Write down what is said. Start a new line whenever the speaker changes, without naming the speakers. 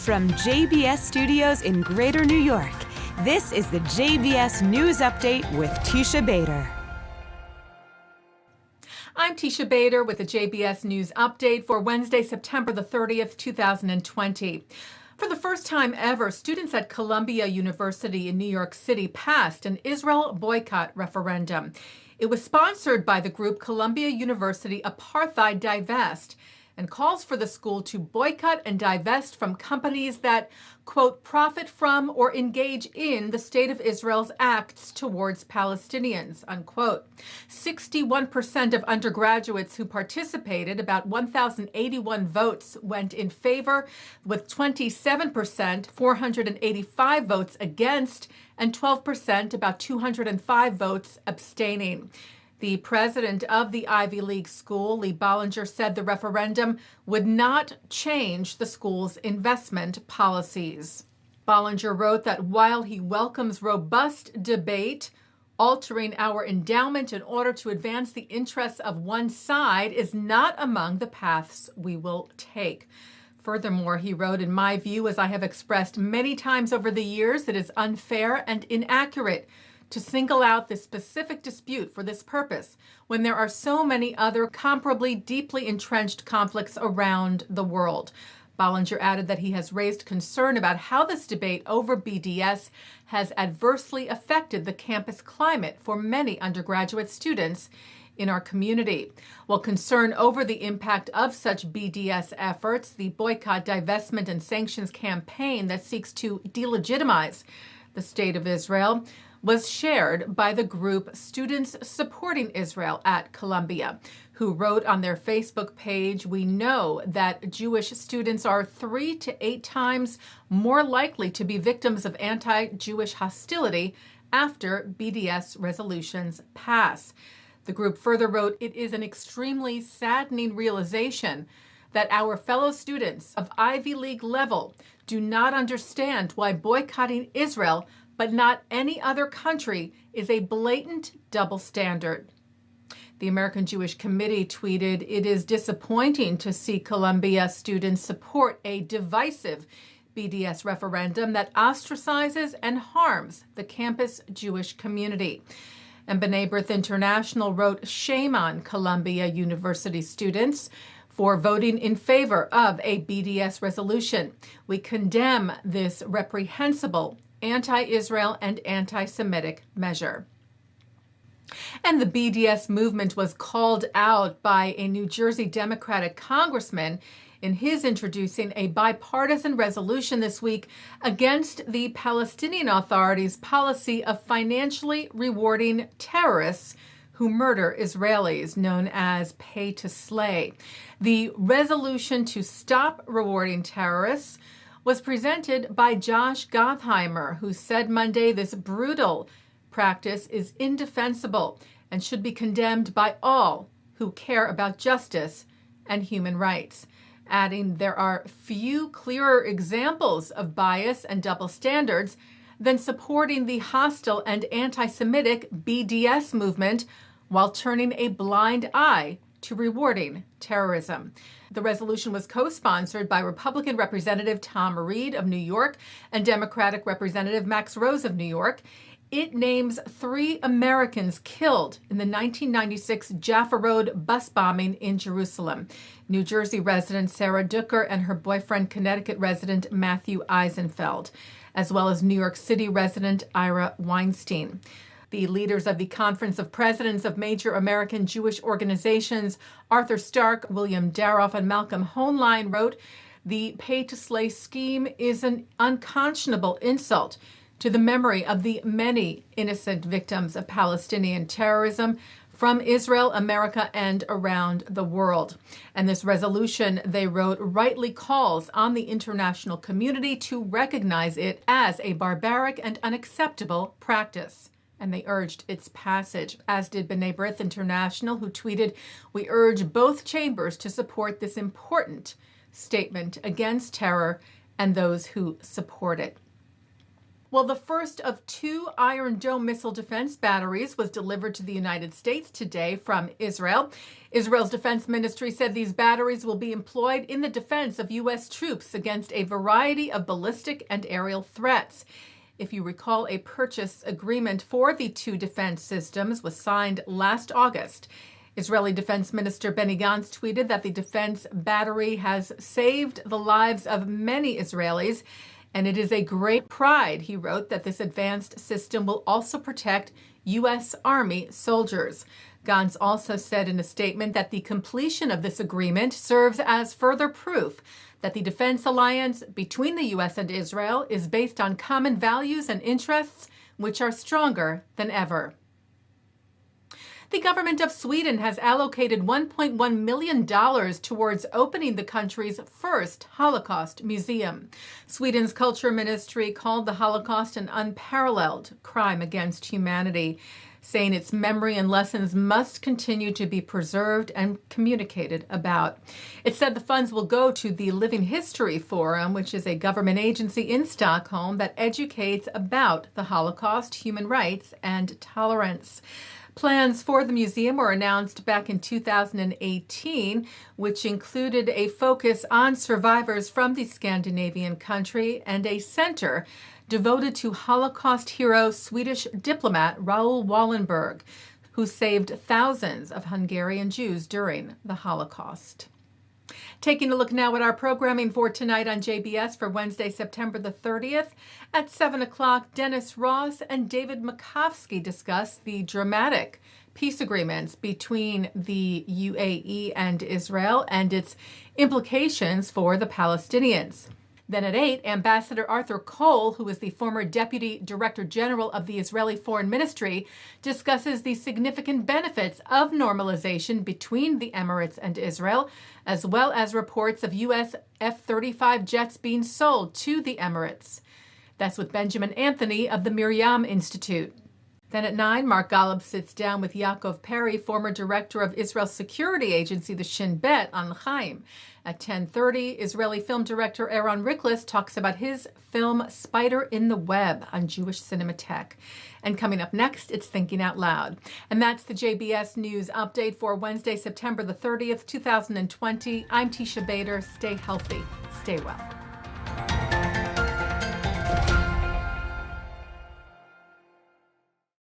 From JBS Studios in Greater New York, this is the JBS News Update with Teisha Bader.
I'm Teisha Bader with the JBS News Update for Wednesday, September the 30th, 2020. For the first time ever, students at Columbia University in New York City passed an Israel boycott referendum. It was sponsored by the group Columbia University Apartheid Divest and calls for the school to boycott and divest from companies that, quote, profit from or engage in the State of Israel's acts towards Palestinians, unquote. 61% of undergraduates who participated, about 1,081 votes, went in favor, with 27%, 485 votes against, and 12%, about 205 votes, abstaining. The president of the Ivy League school, Lee Bollinger, said the referendum would not change the school's investment policies. Bollinger wrote that while he welcomes robust debate, altering our endowment in order to advance the interests of one side is not among the paths we will take. Furthermore, he wrote, in my view, as I have expressed many times over the years, it is unfair and inaccurate to single out this specific dispute for this purpose when there are so many other comparably deeply entrenched conflicts around the world. Bollinger added that he has raised concern about how this debate over BDS has adversely affected the campus climate for many undergraduate students in our community. While concern over the impact of such BDS efforts, the boycott, divestment, and sanctions campaign that seeks to delegitimize the State of Israel was shared by the group Students Supporting Israel at Columbia, who wrote on their Facebook page, "We know that Jewish students are 3 to 8 times more likely to be victims of anti-Jewish hostility after BDS resolutions pass." The group further wrote, "It is an extremely saddening realization that our fellow students of Ivy League level do not understand why boycotting Israel but not any other country is a blatant double standard." The American Jewish Committee tweeted, "It is disappointing to see Columbia students support a divisive BDS referendum that ostracizes and harms the campus Jewish community." And B'nai B'rith International wrote, "Shame on Columbia University students for voting in favor of a BDS resolution. We condemn this reprehensible anti-Israel and anti-Semitic measure." And the BDS movement was called out by a New Jersey Democratic congressman in his introducing a bipartisan resolution this week against the Palestinian Authority's policy of financially rewarding terrorists who murder Israelis, known as pay to slay. The resolution to stop rewarding terrorists was presented by Josh Gottheimer, who said Monday this brutal practice is indefensible and should be condemned by all who care about justice and human rights, adding there are few clearer examples of bias and double standards than supporting the hostile and anti-Semitic BDS movement while turning a blind eye to rewarding terrorism. The resolution was co-sponsored by Republican Representative Tom Reed of New York and Democratic Representative Max Rose of New York. It names 3 Americans killed in the 1996 Jaffa Road bus bombing in Jerusalem: New Jersey resident Sarah Duker and her boyfriend, Connecticut resident Matthew Eisenfeld, as well as New York City resident Ira Weinstein. The leaders of the Conference of Presidents of Major American Jewish Organizations, Arthur Stark, William Daroff, and Malcolm Hoenlein, wrote, "The pay-to-slay scheme is an unconscionable insult to the memory of the many innocent victims of Palestinian terrorism from Israel, America, and around the world." And this resolution, they wrote, rightly calls on the international community to recognize it as a barbaric and unacceptable practice. And they urged its passage, as did B'nai B'rith International, who tweeted, "We urge both chambers to support this important statement against terror and those who support it." Well, the first of 2 Iron Dome missile defense batteries was delivered to the United States today from Israel. Israel's defense ministry said these batteries will be employed in the defense of U.S. troops against a variety of ballistic and aerial threats. If you recall, a purchase agreement for the 2 defense systems was signed last August. Israeli Defense Minister Benny Gantz tweeted that the defense battery has saved the lives of many Israelis. And it is a great pride, he wrote, that this advanced system will also protect U.S. Army soldiers. Gantz also said in a statement that the completion of this agreement serves as further proof that the defense alliance between the U.S. and Israel is based on common values and interests which are stronger than ever. The government of Sweden has allocated $1.1 million towards opening the country's first Holocaust museum. Sweden's culture ministry called the Holocaust an unparalleled crime against humanity, saying its memory and lessons must continue to be preserved and communicated about. It said the funds will go to the Living History Forum, which is a government agency in Stockholm that educates about the Holocaust, human rights, and tolerance. Plans for the museum were announced back in 2018, which included a focus on survivors from the Scandinavian country and a center devoted to Holocaust hero Swedish diplomat Raoul Wallenberg, who saved thousands of Hungarian Jews during the Holocaust. Taking a look now at our programming for tonight on JBS for Wednesday, September the 30th. At 7 o'clock, Dennis Ross and David Makovsky discuss the dramatic peace agreements between the UAE and Israel and its implications for the Palestinians. Then at 8, Ambassador Arthur Cole, who is the former Deputy Director General of the Israeli Foreign Ministry, discusses the significant benefits of normalization between the Emirates and Israel, as well as reports of U.S. F-35 jets being sold to the Emirates. That's with Benjamin Anthony of the Miriam Institute. Then at 9, Mark Golub sits down with Yaakov Perry, former director of Israel's security agency, the Shin Bet, on L'chaim. At 10:30, Israeli film director Aaron Riklis talks about his film Spider in the Web on Jewish Cinematheque. And coming up next, it's Thinking Out Loud. And that's the JBS News Update for Wednesday, September the 30th, 2020. I'm Teisha Bader. Stay healthy. Stay well.